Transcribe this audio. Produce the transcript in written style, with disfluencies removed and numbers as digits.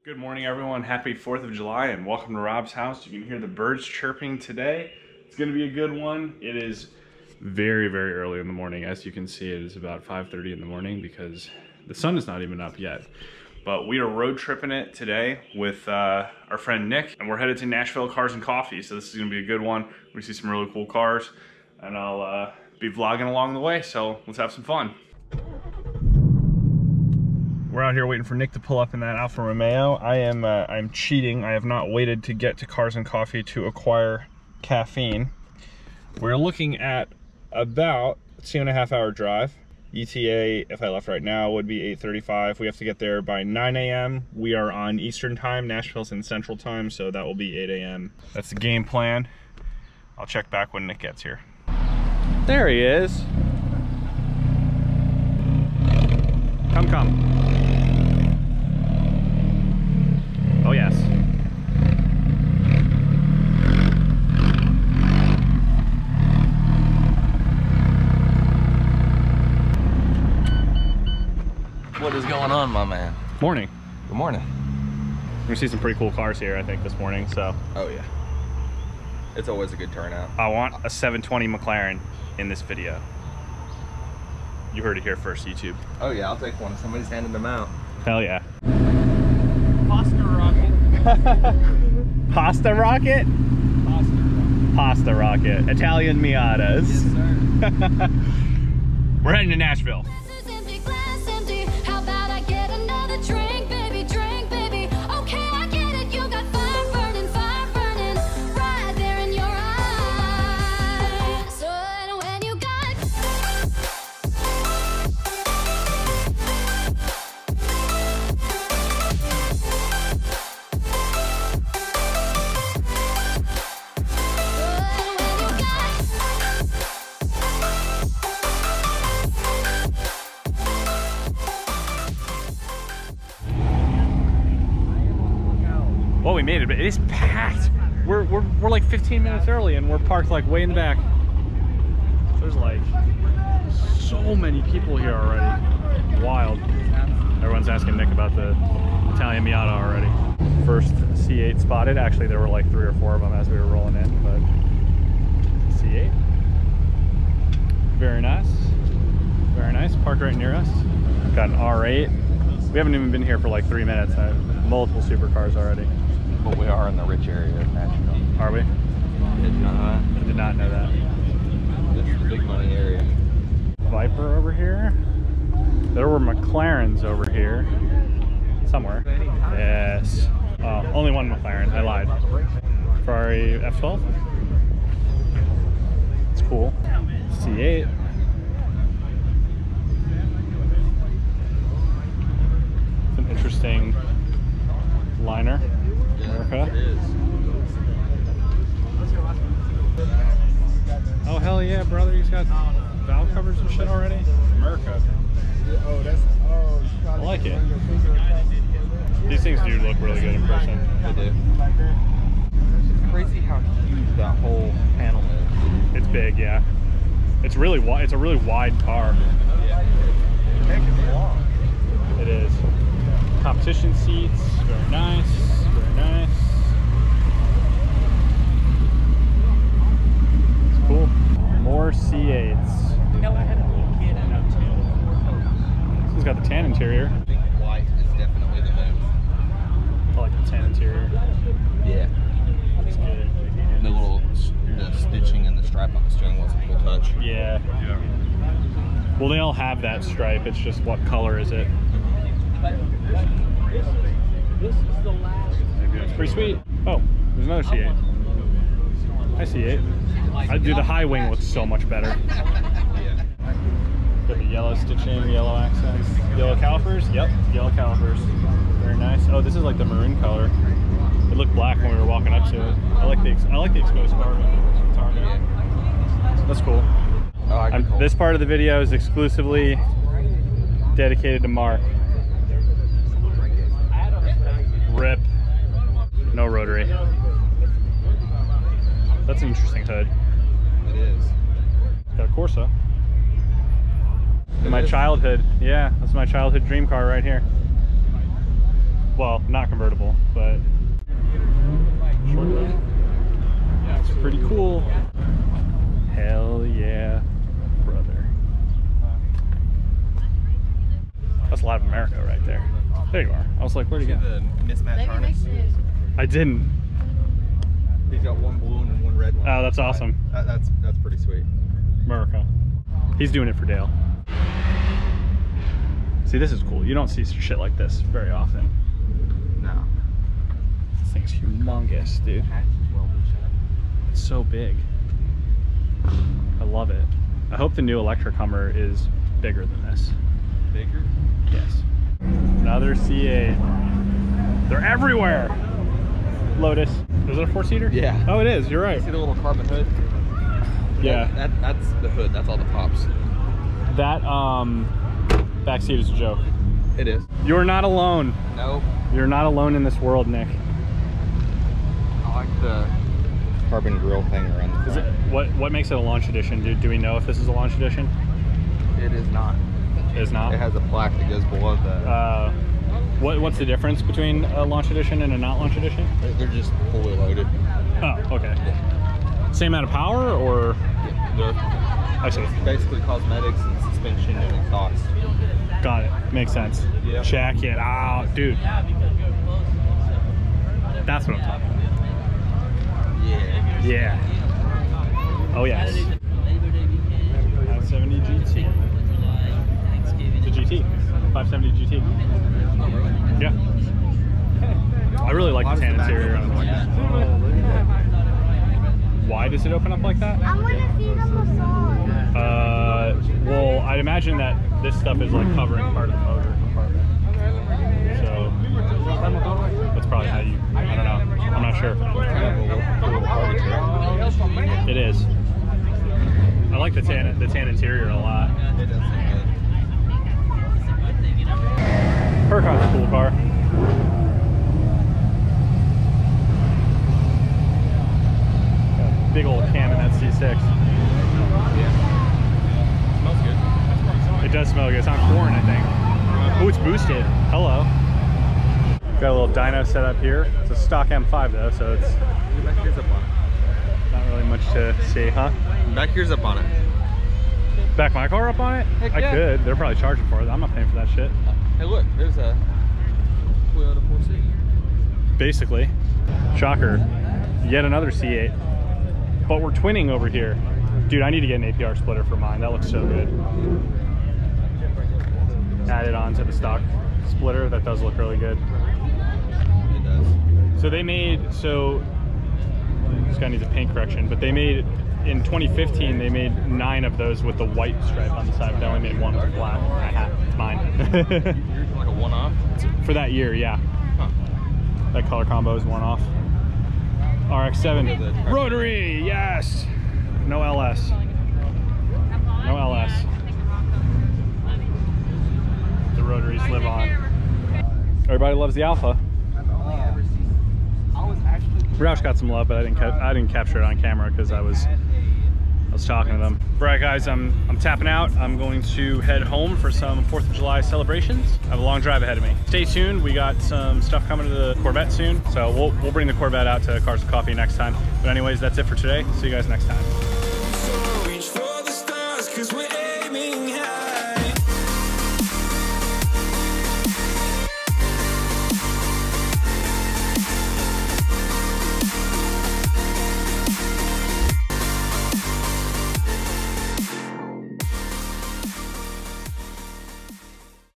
Good morning, everyone. Happy 4th of July and welcome to Rob's house. You can hear the birds chirping today. It's going to be a good one. It is very, very early in the morning. As you can see, it is about 5:30 in the morning because the sun is not even up yet. But we are road tripping it today with our friend Nick, and we're headed to Nashville Cars and Coffee. So this is going to be a good one. We see some really cool cars, and I'll be vlogging along the way. So let's have some fun. We're out here waiting for Nick to pull up in that Alfa Romeo. I'm cheating. I have not waited to get to Cars and Coffee to acquire caffeine. We're looking at about a 2.5 hour drive. ETA, if I left right now, would be 8:35. We have to get there by 9 a.m. We are on Eastern time. Nashville's in Central time, so that will be 8 a.m. That's the game plan. I'll check back when Nick gets here. There he is. Come. Oh yes. What is going on, my man? Morning. Good morning. We're gonna see some pretty cool cars here, I think, this morning, so. Oh yeah. It's always a good turnout. I want a 720 McLaren in this video. You heard it here first, YouTube. Oh yeah, I'll take one. Somebody's handing them out. Hell yeah. Pasta rocket. Pasta rocket? Pasta rocket. Italian Miatas. Yes, sir. We're heading to Nashville. Well, we made it, but it is packed. We're like 15 minutes early and we're parked like way in the back. There's like so many people here already. Wild. Everyone's asking Nick about the Italian Miata already. First C8 spotted. Actually, there were like 3 or 4 of them as we were rolling in, but C8. Very nice. Very nice. Parked right near us. Got an R8. We haven't even been here for like 3 minutes. Multiple supercars already. But we are in the rich area of Nashville. Are we? Did you know that? I did not know that. This is the big money area. Viper over here. There were McLarens over here. Somewhere. Yes. Oh, only one McLaren. I lied. Ferrari F12. It's cool. C8. It's an interesting liner. America. It is. Oh hell yeah, brother! He's got valve covers and shit already. America. I like it. These things do look really good in person. They do. It's crazy how huge that whole panel is. It's big, yeah. It's really wide. It's a really wide car. Yeah. It is. Competition seats, very nice. Very nice. It's cool. More C8s. No, I had a little kid in it too. This one's got the tan interior. I think white is definitely the move. I like the tan interior. Yeah. It's good. The stitching and the stripe on the steering wheel is a cool touch. Yeah. Well, they all have that stripe. It's just what color is it? This is the last. It's pretty sweet. Oh, there's another C8. I C8. Do the high wing looks so much better. Yeah. Got the yellow stitching, yellow accents, yellow calipers. Yep, yellow calipers. Very nice. Oh, this is like the maroon color. It looked black when we were walking up to it. I like the exposed car. That's cool. Oh, cool. This part of the video is exclusively dedicated to Mark. Rip. No rotary. That's an interesting hood. It is. Got a Corsa. My childhood, yeah, that's my childhood dream car right here. Well, not convertible, but short hood. Yeah, it's pretty cool. Hell yeah, brother. That's a lot of America right there. There you are. I was like, where'd you go? The mismatched harness. I didn't. He's got one blue and one red one. Oh, that's awesome. That's pretty sweet. America. He's doing it for Dale. See, this is cool. You don't see shit like this very often. No. This thing's humongous, dude. It's so big. I love it. I hope the new electric Hummer is bigger than this. Bigger? Yes. Another C8. They're everywhere. Lotus. Is it a 4-seater? Yeah. Oh, it is. You're right. You see the little carbon hood? Yeah. That's the hood. That's all the pops. That back seat is a joke. It is. You're not alone. Nope. You're not alone in this world, Nick. I like the carbon grill thing around the front. Is it what makes it a launch edition? Do we know if this is a launch edition? It is not. It is not. It has a plaque that goes below the. What's the difference between a launch edition and a not launch edition? They're just fully loaded. Oh, okay. Yeah. Same amount of power, or? Yeah, I see. Basically cosmetics and suspension and exhaust. Got it. Makes sense. Yeah. Check it out, dude. That's what I'm talking about. Yeah. Yeah. Oh yes. 570 GT. The GT. 570 GT. Yeah. I really like the tan interior on it. Why does it open up like that? I want to see the massage. Well, I'd imagine that this stuff is like covering part of the motor compartment. So that's probably how you. I don't know. I'm not sure. It is. I like the tan interior a lot. It does look good. Huracan's a cool car. Got a big old cam in that C6. Yeah. Smells good. It does smell good. It's on corn, I think. Oh, it's boosted. Hello. Got a little dyno set up here. It's a stock M5 though, so it's Back here's up on it. not really much to see, huh? Back here's up on it. Back my car up on it? Heck I yeah. could. They're probably charging for it. I'm not paying for that shit. Hey, look, there's a Toyota 4C. Basically. Shocker. Yet another C8. But we're twinning over here. Dude, I need to get an APR splitter for mine. That looks so good. Add it on to the stock splitter. That does look really good. It does. So they made, this guy needs a paint correction, but they made, in 2015, they made 9 of those with the white stripe on the side, but they only made 1 with black. It's mine. You're like a one-off? For that year, yeah. Huh. That color combo is one off. RX-7 rotary, yes. No LS. No LS. The rotaries live on. Everybody loves the Alpha. Roush got some love, but I didn't capture it on camera because I was talking to them. Right, guys, I'm tapping out. I'm going to head home for some 4th of July celebrations. I have a long drive ahead of me. Stay tuned. We got some stuff coming to the Corvette soon, so we'll bring the Corvette out to Cars and Coffee next time. But anyways, that's it for today. See you guys next time.